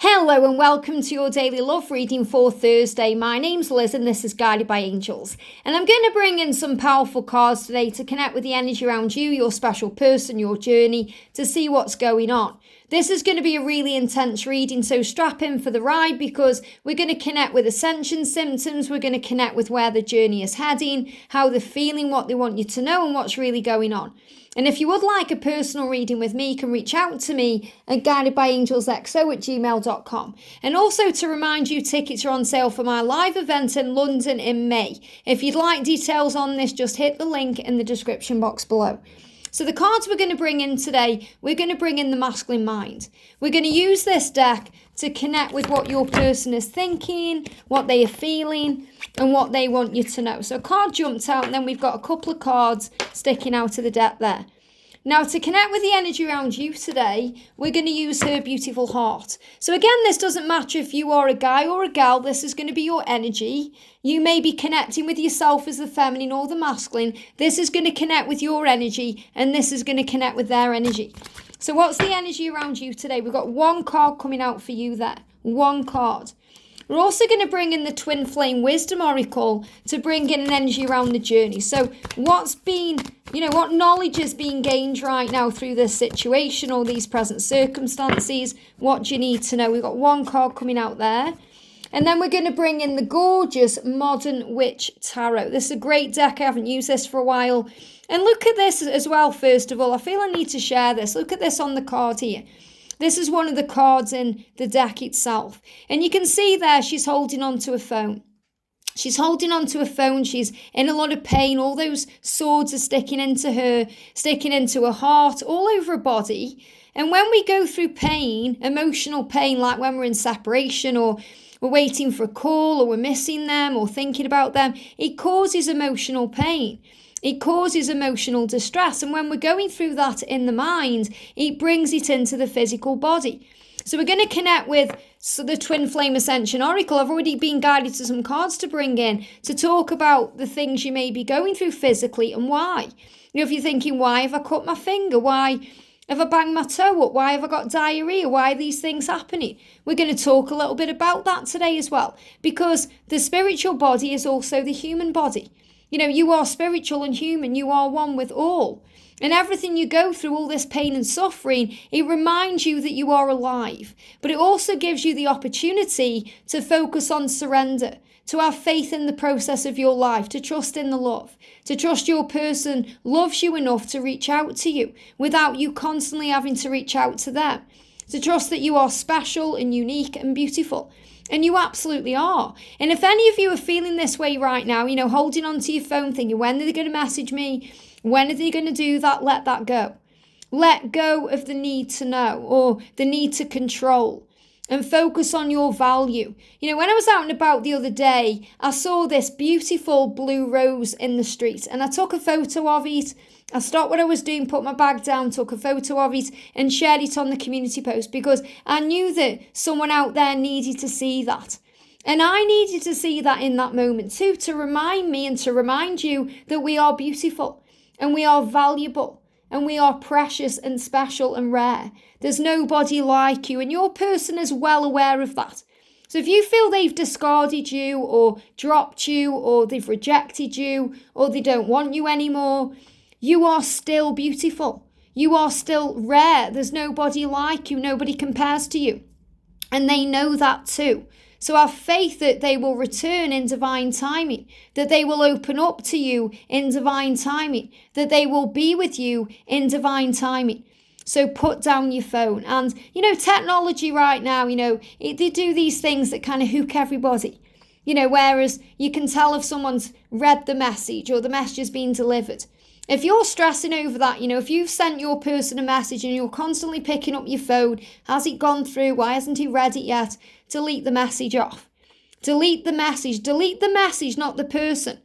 Hello and welcome to your daily love reading for Thursday. My name's Liz and this is Guided by Angels. And I'm going to bring in some powerful cards today to connect with the energy around you, your special person, your journey, to see what's going on. This is going to be a really intense reading, so strap in for the ride because we're going to connect with Ascension symptoms, we're going to connect with where the journey is heading, how they're feeling, what they want you to know and what's really going on. And if you would like a personal reading with me, you can reach out to me at guidedbyangelsxo@gmail.com. And also to remind you, tickets are on sale for my live event in London in May. If you'd like details on this, just hit the link in the description box below. So the cards we're going to bring in today, we're going to bring in the masculine mind. We're going to use this deck to connect with what your person is thinking, what they are feeling, and what they want you to know. So a card jumped out, and then we've got a couple of cards sticking out of the deck there. Now, to connect with the energy around you today, we're going to use her beautiful heart. So again, this doesn't matter if you are a guy or a gal, this is going to be your energy. You may be connecting with yourself as the feminine or the masculine. This is going to connect with your energy, and this is going to connect with their energy. So what's the energy around you today? We've got one card coming out for you there. One card. We're also going to bring in the Twin Flame Wisdom Oracle to bring in an energy around the journey. So what knowledge is being gained right now through this situation or these present circumstances? What do you need to know? We've got one card coming out there. And then we're going to bring in the gorgeous Modern Witch Tarot. This is a great deck. I haven't used this for a while. And look at this as well, first of all. I feel I need to share this. Look at this on the card here. This is one of the cards in the deck itself. And you can see there she's holding onto a phone. She's holding onto a phone. She's in a lot of pain. All those swords are sticking into her heart, all over her body. And when we go through pain, emotional pain, like when we're in separation or we're waiting for a call or we're missing them or thinking about them, it causes emotional pain. It causes emotional distress. And when we're going through that in the mind, it brings it into the physical body. So we're going to connect with the Twin Flame Ascension Oracle. I've already been guided to some cards to bring in to talk about the things you may be going through physically and why. You know, if you're thinking, why have I cut my finger? Why have I banged my toe up? Why have I got diarrhea? Why are these things happening? We're going to talk a little bit about that today as well, because the spiritual body is also the human body. You know, you are spiritual and human. You are one with all. And everything you go through, all this pain and suffering, it reminds you that you are alive. But it also gives you the opportunity to focus on surrender, to have faith in the process of your life, to trust in the love, to trust your person loves you enough to reach out to you without you constantly having to reach out to them, to trust that you are special and unique and beautiful. And you absolutely are. And if any of you are feeling this way right now, you know, holding onto your phone thinking, when are they going to message me? When are they going to do that? Let that go. Let go of the need to know or the need to control and focus on your value. You know, when I was out and about the other day, I saw this beautiful blue rose in the street and I took a photo of it. I stopped what I was doing, put my bag down, took a photo of it and shared it on the community post because I knew that someone out there needed to see that. And I needed to see that in that moment too, to remind me and to remind you that we are beautiful and we are valuable and we are precious and special and rare. There's nobody like you and your person is well aware of that. So if you feel they've discarded you or dropped you or they've rejected you or they don't want you anymore, you are still beautiful. You are still rare. There's nobody like you. Nobody compares to you. And they know that too. So have faith that they will return in divine timing, that they will open up to you in divine timing, that they will be with you in divine timing. So put down your phone. And, you know, technology right now, you know, they do these things that kind of hook everybody. You know, whereas you can tell if someone's read the message or the message has been delivered. If you're stressing over that, you know, if you've sent your person a message and you're constantly picking up your phone, has it gone through? Why hasn't he read it yet? Delete the message off. Delete the message, not the person.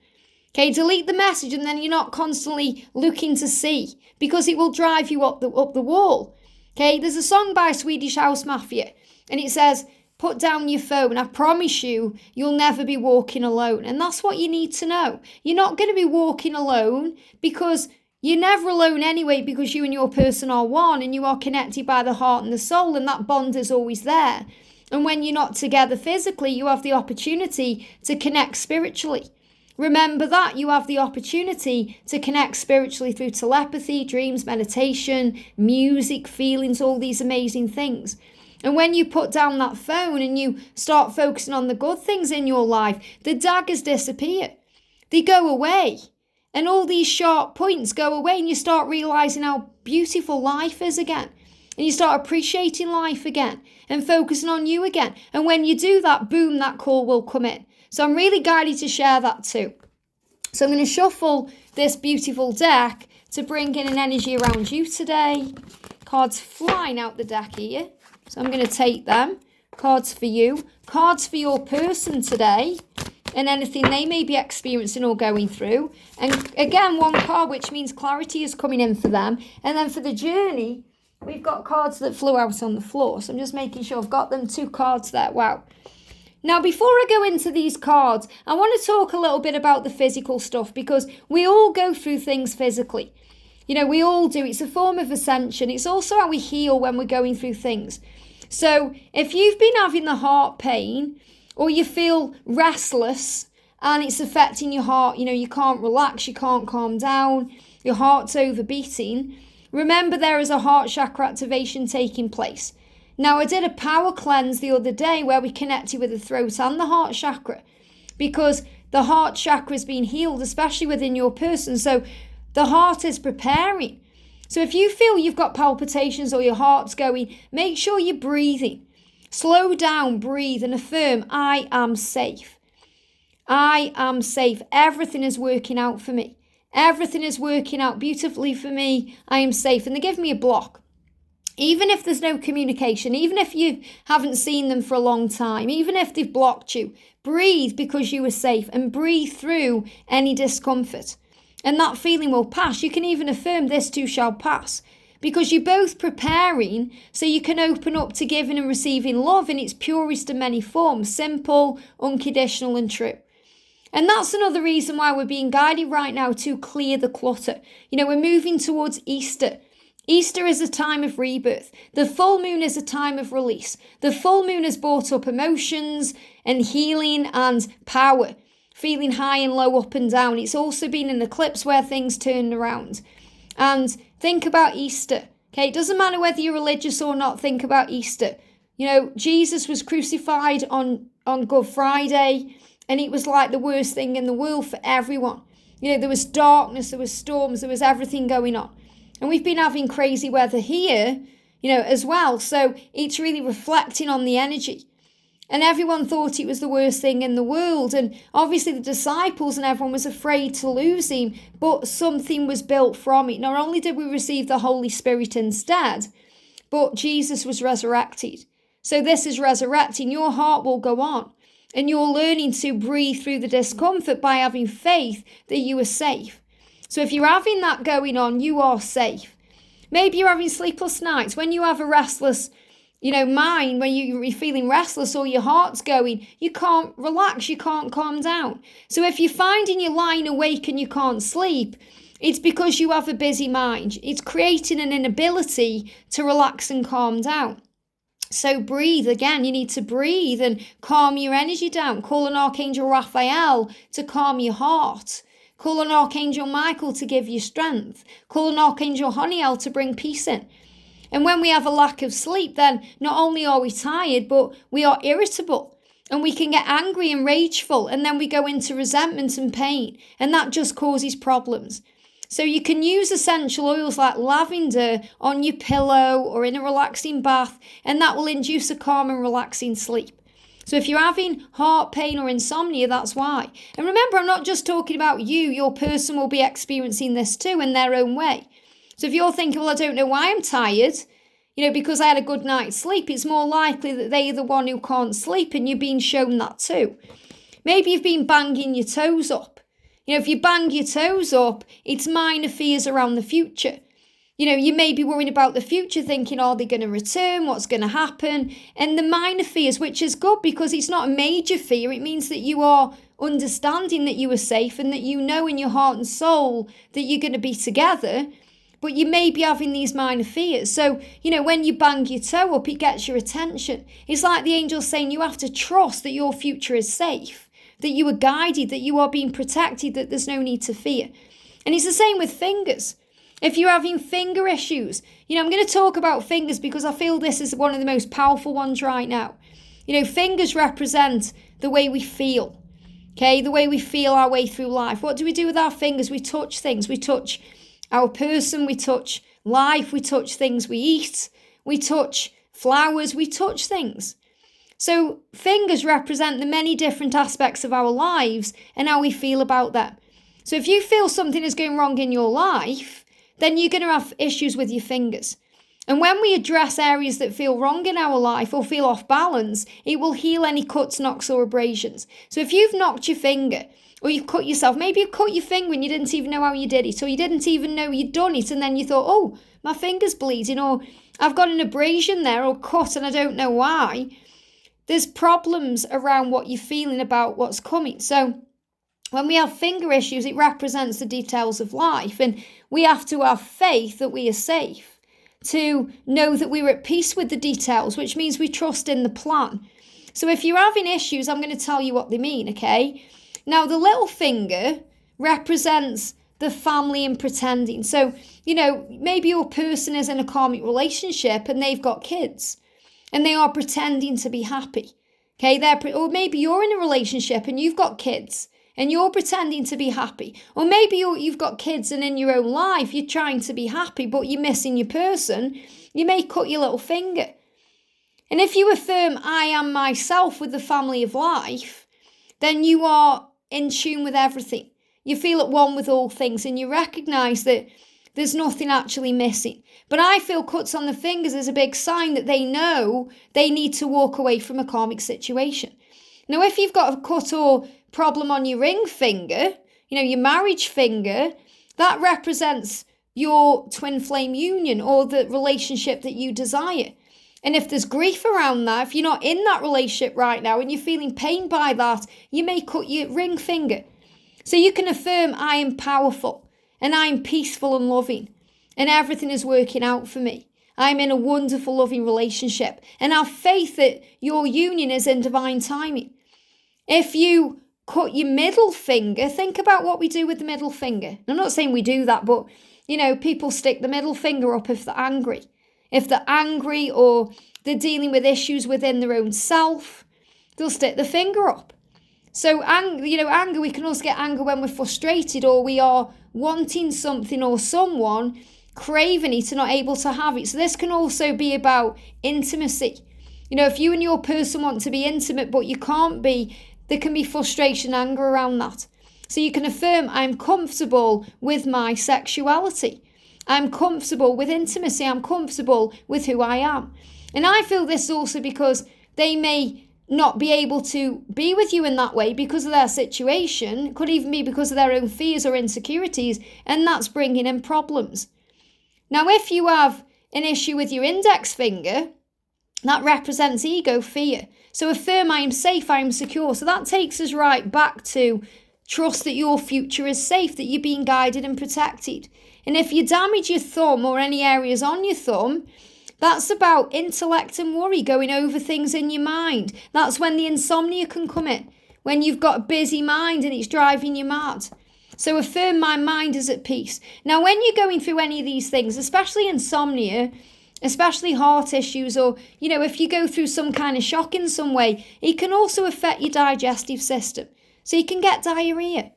Okay, delete the message and then you're not constantly looking to see because it will drive you up the wall. Okay, there's a song by Swedish House Mafia and it says, put down your phone. I promise you, you'll never be walking alone. And that's what you need to know. You're not going to be walking alone because you're never alone anyway, because you and your person are one and you are connected by the heart and the soul and that bond is always there. And when you're not together physically, you have the opportunity to connect spiritually. Remember that you have the opportunity to connect spiritually through telepathy, dreams, meditation, music, feelings, all these amazing things. And when you put down that phone and you start focusing on the good things in your life, the daggers disappear. They go away. And all these sharp points go away, and you start realizing how beautiful life is again. And you start appreciating life again and focusing on you again. And when you do that, boom, that call will come in. So I'm really guided to share that too. So I'm going to shuffle this beautiful deck to bring in an energy around you today. Cards flying out the deck here. So I'm going to take them. Cards for you. Cards for your person today. And anything they may be experiencing or going through. And again, one card, which means clarity is coming in for them. And then for the journey, we've got cards that flew out on the floor. So I'm just making sure I've got them 2 cards there. Wow. Now, before I go into these cards, I want to talk a little bit about the physical stuff, because we all go through things physically. You know, we all do. It's a form of ascension. It's also how we heal when we're going through things. So if you've been having the heart pain, or you feel restless and it's affecting your heart, you know, you can't relax, you can't calm down, your heart's overbeating, remember there is a heart chakra activation taking place. Now, I did a power cleanse the other day where we connected with the throat and the heart chakra, because the heart chakra is being healed, especially within your person. So the heart is preparing. So if you feel you've got palpitations or your heart's going, make sure you're breathing. Slow down, breathe, and affirm, I am safe. I am safe. Everything is working out for me. Everything is working out beautifully for me. I am safe. And they give me a block. Even if there's no communication, even if you haven't seen them for a long time, even if they've blocked you, breathe because you are safe, and breathe through any discomfort. And that feeling will pass. You can even affirm this too shall pass, because you're both preparing so you can open up to giving and receiving love in its purest of many forms, simple, unconditional and true. And that's another reason why we're being guided right now to clear the clutter. You know, we're moving towards Easter. Easter is a time of rebirth. The full moon is a time of release. The full moon has brought up emotions and healing and power, feeling high and low, up and down. It's also been an eclipse where things turned around. And think about Easter. Okay, it doesn't matter whether you're religious or not, think about Easter. You know, Jesus was crucified on Good Friday, and it was like the worst thing in the world for everyone. You know, there was darkness, there was storms, there was everything going on. And we've been having crazy weather here, you know, as well. So it's really reflecting on the energy. And everyone thought it was the worst thing in the world. And obviously the disciples and everyone was afraid to lose him. But something was built from it. Not only did we receive the Holy Spirit instead, but Jesus was resurrected. So this is resurrecting. Your heart will go on. And you're learning to breathe through the discomfort by having faith that you are safe. So if you're having that going on, you are safe. Maybe you're having sleepless nights. When you have a restless, you know, mind, when you're feeling restless or your heart's going, you can't relax, you can't calm down. So if you're finding you're lying awake and you can't sleep, it's because you have a busy mind. It's creating an inability to relax and calm down. So breathe. Again, you need to breathe and calm your energy down. Call an Archangel Raphael to calm your heart. Call an Archangel Michael to give you strength. Call an Archangel Haniel to bring peace in. And when we have a lack of sleep, then not only are we tired, but we are irritable. And we can get angry and rageful. And then we go into resentment and pain. And that just causes problems. So you can use essential oils like lavender on your pillow or in a relaxing bath. And that will induce a calm and relaxing sleep. So if you're having heart pain or insomnia, that's why. And remember, I'm not just talking about you. Your person will be experiencing this too in their own way. So if you're thinking, well, I don't know why I'm tired, you know, because I had a good night's sleep, it's more likely that they're the one who can't sleep and you're being shown that too. Maybe you've been banging your toes up. You know, if you bang your toes up, it's minor fears around the future. You know, you may be worrying about the future, thinking, are they going to return? What's going to happen? And the minor fears, which is good because it's not a major fear. It means that you are understanding that you are safe and that you know in your heart and soul that you're going to be together. but you may be having these minor fears. So, when you bang your toe up, it gets your attention. It's like the angel's saying you have to trust that your future is safe, that you are guided, that you are being protected, that there's no need to fear. And it's the same with fingers. If you're having finger issues, I'm going to talk about fingers because I feel this is one of the most powerful ones right now. Fingers represent the way we feel, okay? The way we feel our way through life. What do we do with our fingers? We touch things. We touch our person. We touch life. We touch things we eat. We touch flowers. We touch things. So fingers represent the many different aspects of our lives and how we feel about them. So if you feel something is going wrong in your life, then you're going to have issues with your fingers. And when we address areas that feel wrong in our life or feel off balance, it will heal any cuts, knocks or abrasions. So if you've knocked your finger or you've cut yourself, maybe you cut your finger and you didn't even know how you did it, or you didn't even know you'd done it, and then you thought, oh, my finger's bleeding, or I've got an abrasion there or cut and I don't know why. There's problems around what you're feeling about what's coming. So when we have finger issues, it represents the details of life, and we have to have faith that we are safe, to know that we're at peace with the details, which means we trust in the plan. So if you're having issues, I'm going to tell you what they mean, okay? Now, the little finger represents the family and pretending. So, maybe your person is in a karmic relationship and they've got kids and they are pretending to be happy, okay? Or maybe you're in a relationship and you've got kids and you're pretending to be happy. Or maybe you've got kids and in your own life you're trying to be happy, but you're missing your person. You may cut your little finger. And if you affirm, I am myself with the family of life, then you are in tune with everything. You feel at one with all things and you recognise that there's nothing actually missing. But I feel cuts on the fingers is a big sign that they know they need to walk away from a karmic situation. Now, if you've got a cut or problem on your ring finger, your marriage finger, that represents your twin flame union or the relationship that you desire. And if there's grief around that, if you're not in that relationship right now and you're feeling pain by that, you may cut your ring finger. So you can affirm, I am powerful and I'm peaceful and loving and everything is working out for me. I'm in a wonderful, loving relationship and have faith that your union is in divine timing. If you cut your middle finger, think about what we do with the middle finger. I'm not saying we do that, but, people stick the middle finger up if they're angry. If they're angry or they're dealing with issues within their own self, they'll stick the finger up. So, anger, we can also get anger when we're frustrated or we are wanting something or someone, craving it and not able to have it. So this can also be about intimacy. If you and your person want to be intimate but you can't be, there can be frustration, anger around that. So you can affirm, I'm comfortable with my sexuality. I'm comfortable with intimacy. I'm comfortable with who I am. And I feel this also because they may not be able to be with you in that way because of their situation. It could even be because of their own fears or insecurities, and that's bringing in problems. Now, if you have an issue with your index finger, that represents ego, fear. So affirm, I am safe, I am secure. So that takes us right back to trust that your future is safe, that you're being guided and protected. And if you damage your thumb or any areas on your thumb, that's about intellect and worry, going over things in your mind. That's when the insomnia can come in, when you've got a busy mind and it's driving you mad. So affirm, my mind is at peace. Now, when you're going through any of these things, especially insomnia, especially heart issues, or, if you go through some kind of shock in some way, it can also affect your digestive system. So you can get diarrhea.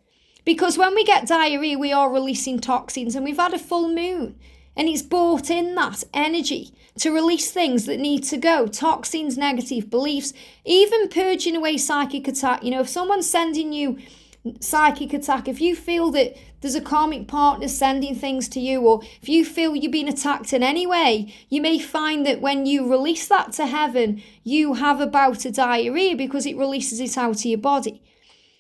Because when we get diarrhea, we are releasing toxins, and we've had a full moon. And it's brought in that energy to release things that need to go. Toxins, negative beliefs, even purging away psychic attack. If someone's sending you psychic attack, if you feel that there's a karmic partner sending things to you, or if you feel you're being attacked in any way, you may find that when you release that to heaven, you have a bout of diarrhea because it releases it out of your body.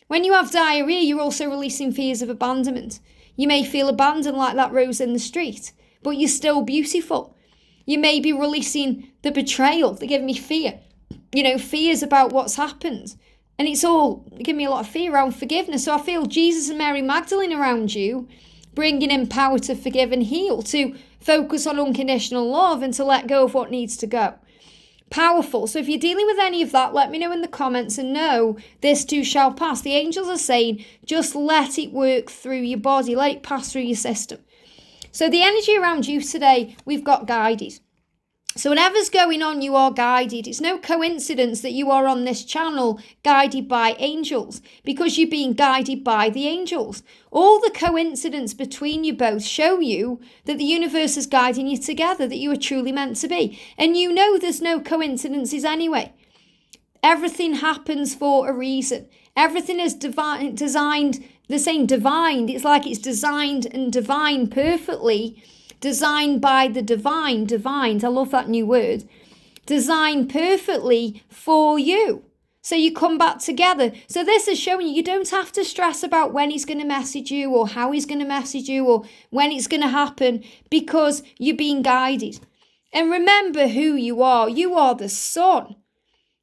When you have diarrhea, you're also releasing fears of abandonment. You may feel abandoned like that rose in the street, but you're still beautiful. You may be releasing the betrayal. They give me fear. Fears about what's happened. And it's all giving me a lot of fear around forgiveness. So I feel Jesus and Mary Magdalene around you, bringing in power to forgive and heal, to focus on unconditional love and to let go of what needs to go. Powerful. So if you're dealing with any of that, let me know in the comments, and know this too shall pass. The angels are saying, just let it work through your body, let it pass through your system. So the energy around you today, we've got guided. So whatever's going on, you are guided. It's no coincidence that you are on this channel guided by angels, because you're being guided by the angels. All the coincidence between you both show you that the universe is guiding you together, that you are truly meant to be. And you know there's no coincidences anyway. Everything happens for a reason. Everything is designed, they're saying divine. It's like it's designed and divine perfectly. Designed by the divines. I love that new word. Designed perfectly for you. So you come back together. So this is showing you don't have to stress about when he's going to message you, or how he's going to message you, or when it's going to happen, because you're being guided. And remember who you are. You are the sun.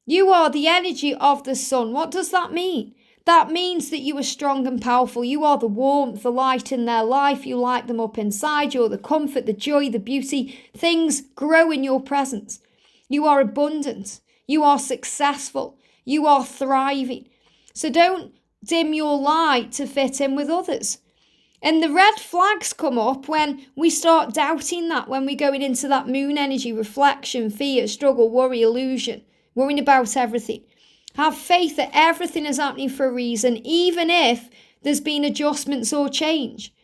You are the energy of the sun. What does that mean? That means that you are strong and powerful. You are the warmth, the light in their life. You light them up inside. You're the comfort, the joy, the beauty. Things grow in your presence. You are abundant. You are successful. You are thriving. So don't dim your light to fit in with others. And the red flags come up when we start doubting that, when we're going into that moon energy, reflection, fear, struggle, worry, illusion, worrying about everything. Have faith that everything is happening for a reason, even if there's been adjustments or change.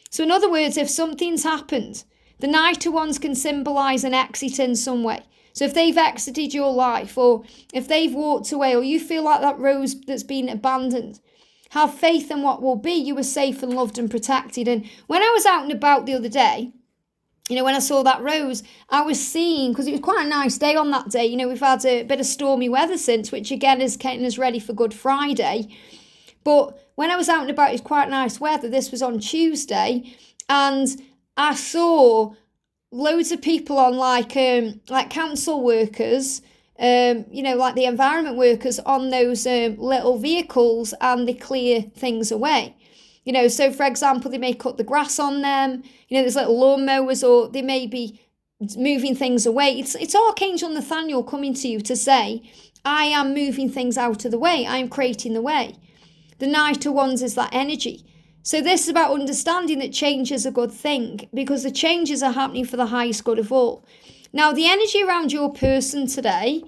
So in other words, if something's happened, the Knight of Wands can symbolise an exit in some way. So if they've exited your life, or if they've walked away, or you feel like that rose that's been abandoned, have faith in what will be. You are safe and loved and protected. And when I was out and about the other day, when I saw that rose, I was seeing, because it was quite a nice day on that day. We've had a bit of stormy weather since, which again is getting us ready for Good Friday. But when I was out and about, it was quite nice weather. This was on Tuesday, and I saw loads of people on like council workers, like the environment workers on those little vehicles, and they clear things away. So for example, they may cut the grass on them, there's little lawn mowers, or they may be moving things away. It's Archangel Nathaniel coming to you to say, I am moving things out of the way. I am creating the way. The Knight of Wands is that energy. So this is about understanding that change is a good thing, because the changes are happening for the highest good of all. Now, the energy around your person today,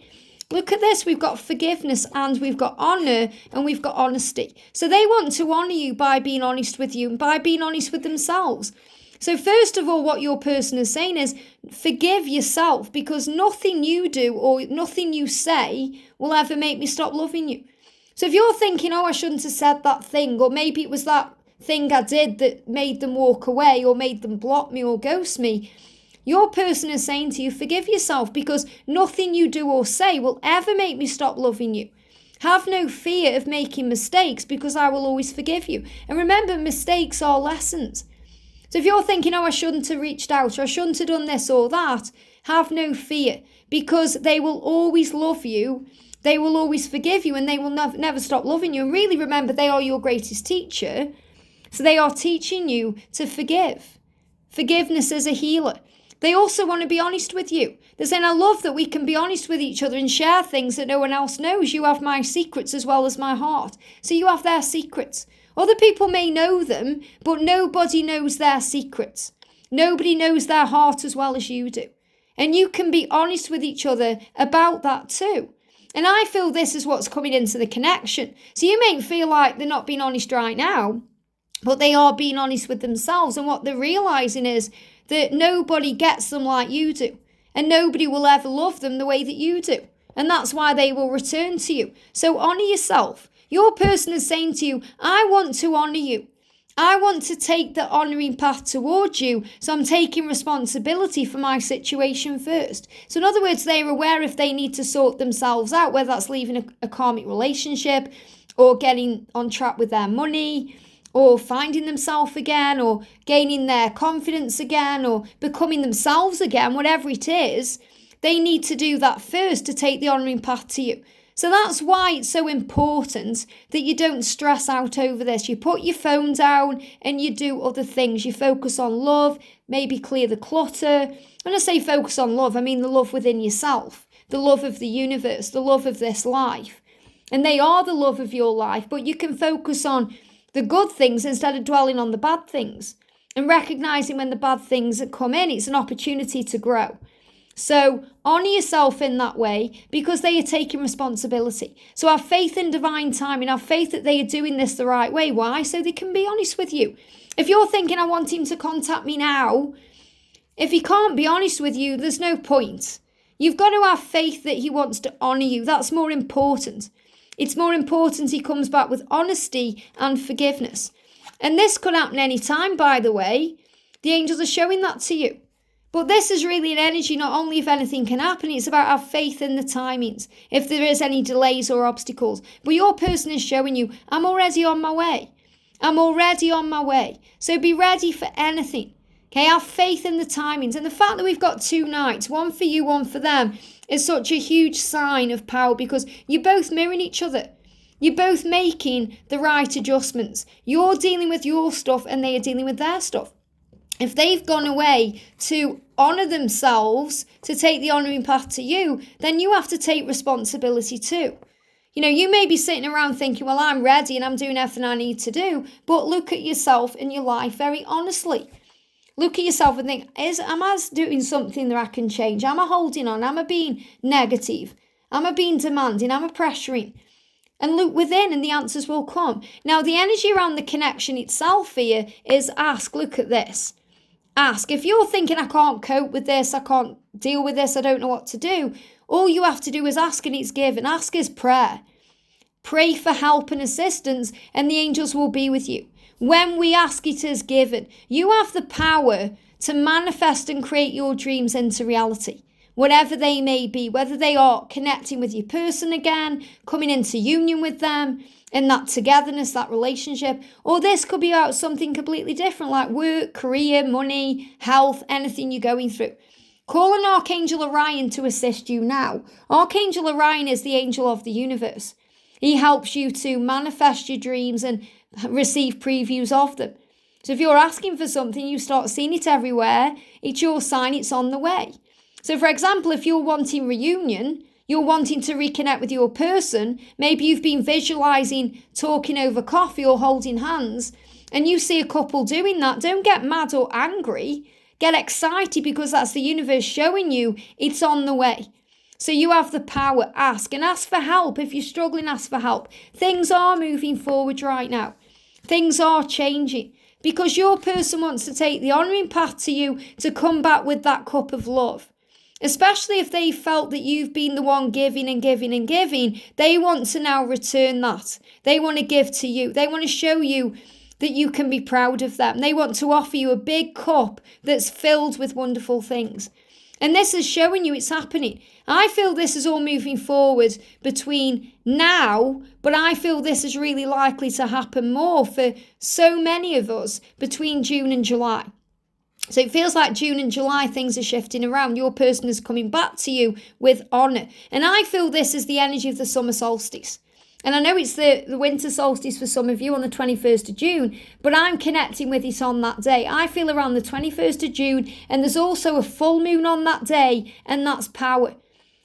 look at this. We've got forgiveness, and we've got honour, and we've got honesty. So they want to honour you by being honest with you and by being honest with themselves. So first of all, what your person is saying is forgive yourself, because nothing you do or nothing you say will ever make me stop loving you. So if you're thinking, I shouldn't have said that thing, or maybe it was that thing I did that made them walk away or made them block me or ghost me, your person is saying to you, forgive yourself, because nothing you do or say will ever make me stop loving you. Have no fear of making mistakes, because I will always forgive you. And remember, mistakes are lessons. So if you're thinking, I shouldn't have reached out, or I shouldn't have done this or that, have no fear, because they will always love you. They will always forgive you, and they will never stop loving you. And really remember, they are your greatest teacher. So they are teaching you to forgive. Forgiveness is a healer. They also want to be honest with you. They're saying, I love that we can be honest with each other and share things that no one else knows. You have my secrets as well as my heart. So you have their secrets. Other people may know them, but nobody knows their secrets. Nobody knows their heart as well as you do. And you can be honest with each other about that too. And I feel this is what's coming into the connection. So you may feel like they're not being honest right now, but they are being honest with themselves. And what they're realising is that nobody gets them like you do. And nobody will ever love them the way that you do. And that's why they will return to you. So honour yourself. Your person is saying to you, I want to honour you. I want to take the honouring path towards you. So I'm taking responsibility for my situation first. So in other words, they're aware if they need to sort themselves out, whether that's leaving a karmic relationship, or getting on track with their money, or finding themselves again, or gaining their confidence again, or becoming themselves again, whatever it is, they need to do that first to take the honouring path to you. So that's why it's so important that you don't stress out over this. You put your phone down and you do other things. You focus on love, maybe clear the clutter. When I say focus on love, I mean the love within yourself, the love of the universe, the love of this life. And they are the love of your life, but you can focus on the good things instead of dwelling on the bad things. And recognizing when the bad things come in, it's an opportunity to grow. So honor yourself in that way because they are taking responsibility. So have faith in divine timing, have faith that they are doing this the right way. Why? So they can be honest with you. If you're thinking, I want him to contact me now, if he can't be honest with you, there's no point. You've got to have faith that he wants to honor you. That's more important. It's more important he comes back with honesty and forgiveness. And this could happen any time, by the way. The angels are showing that to you. But this is really an energy, not only if anything can happen, it's about our faith in the timings, if there is any delays or obstacles. But your person is showing you, I'm already on my way. I'm already on my way. So be ready for anything. Okay, have faith in the timings. And the fact that we've got 2 nights, one for you, one for them, is such a huge sign of power because you're both mirroring each other. You're both making the right adjustments. You're dealing with your stuff and they are dealing with their stuff. If they've gone away to honour themselves, to take the honouring path to you, then you have to take responsibility too. You know, you may be sitting around thinking, well, I'm ready and I'm doing everything I need to do. But look at yourself and your life very honestly. Look at yourself and think, am I doing something that I can change? Am I holding on? Am I being negative? Am I being demanding? Am I pressuring? And look within and the answers will come. Now, the energy around the connection itself here is ask. Look at this. Ask. If you're thinking, I can't cope with this, I can't deal with this, I don't know what to do, all you have to do is ask and it's given. Ask is prayer. Pray for help and assistance and the angels will be with you. When we ask, it is given. You have the power to manifest and create your dreams into reality, whatever they may be, whether they are connecting with your person again, coming into union with them, and that togetherness, that relationship, or this could be about something completely different like work, career, money, health, anything you're going through. Call on Archangel Orion to assist you now. Archangel Orion is the angel of the universe. He helps you to manifest your dreams and receive previews of them. So if you're asking for something, you start seeing it everywhere, it's your sign it's on the way. So for example, if you're wanting reunion, you're wanting to reconnect with your person, maybe you've been visualizing talking over coffee or holding hands, and you see a couple doing that, don't get mad or angry. Get excited because that's the universe showing you it's on the way. So you have the power, ask, and ask for help. If you're struggling, ask for help. Things are moving forward right now. Things are changing because your person wants to take the honouring path to you to come back with that cup of love. Especially if they felt that you've been the one giving and giving and giving, they want to now return that. They want to give to you. They want to show you that you can be proud of them. They want to offer you a big cup that's filled with wonderful things. And this is showing you it's happening. I feel this is all moving forward between now, but I feel this is really likely to happen more for so many of us between June and July. So it feels like June and July, things are shifting around. Your person is coming back to you with honour. And I feel this is the energy of the summer solstice. And I know it's the winter solstice for some of you on the 21st of June, but I'm connecting with it on that day. I feel around the 21st of June, and there's also a full moon on that day, and that's power.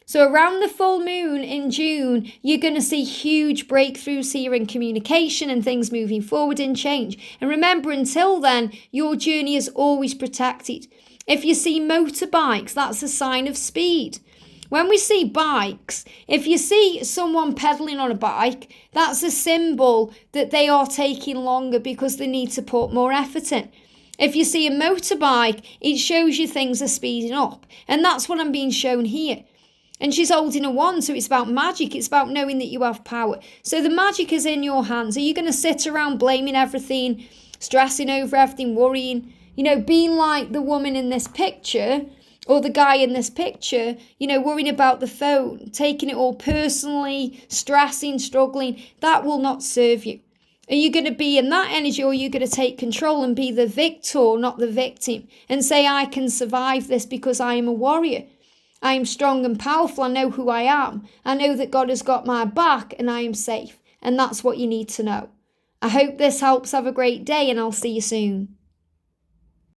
So around the full moon in June, you're going to see huge breakthroughs here in communication and things moving forward and change. And remember, until then, your journey is always protected. If you see motorbikes, that's a sign of speed. When we see bikes, if you see someone pedaling on a bike, that's a symbol that they are taking longer because they need to put more effort in. If you see a motorbike, it shows you things are speeding up. And that's what I'm being shown here. And she's holding a wand, so it's about magic. It's about knowing that you have power. So the magic is in your hands. Are you going to sit around blaming everything, stressing over everything, worrying? You know, being like the woman in this picture or the guy in this picture, you know, worrying about the phone, taking it all personally, stressing, struggling. That will not serve you. Are you going to be in that energy, or are you going to take control and be the victor, not the victim, and say, I can survive this because I am a warrior? I am strong and powerful. I know who I am. I know that God has got my back and I am safe. And that's what you need to know. I hope this helps. Have a great day and I'll see you soon.